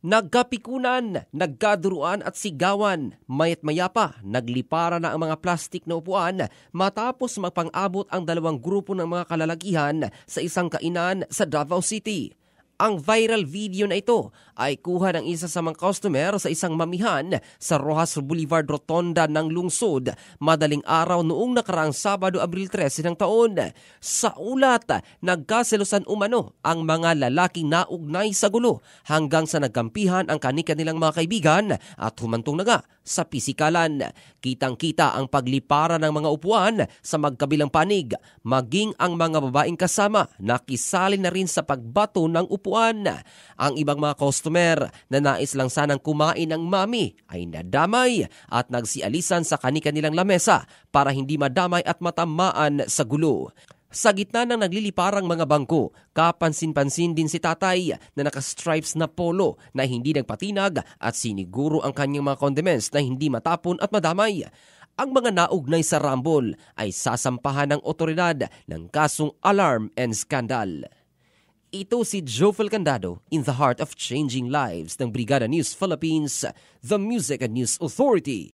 Nagkapikunan, nagkaduruan at sigawan. Mayat maya pa, naglipara na ang mga plastik na upuan matapos magpang-abot ang dalawang grupo ng mga kalalakihan sa isang kainan sa Davao City. Ang viral video na ito ay kuha ng isa sa mga customer sa isang mamihan sa Roxas Boulevard Rotonda ng lungsod madaling araw noong nakaraang Sabado, Abril 13 ng taon. Sa ulat, nagkaselosan umano ang mga lalaking naugnay sa gulo hanggang sa nagkampihan ang kani-kanilang mga kaibigan at humantong na nga sa pisikalan. Kitang-kita ang paglipara ng mga upuan sa magkabilang panig, maging ang mga babaeng kasama nakisali na rin sa pagbato ng upuan. Ang ibang mga customer na nais lang sanang kumain ng mami ay nadamay at nagsialisan sa kani-kanilang lamesa para hindi madamay at matamaan sa gulo. Sa gitna ng nagliliparang mga bangko, kapansin-pansin din si tatay na naka-stripes na polo na hindi nagpatinag at siniguro ang kanyang mga condiments na hindi matapon at madamay. Ang mga naugnay sa rumble ay sasampahan ng otoridad ng kasong alarm and scandal. Ito si Jofel Candado in the heart of changing lives ng Brigada News Philippines, the Music and News Authority.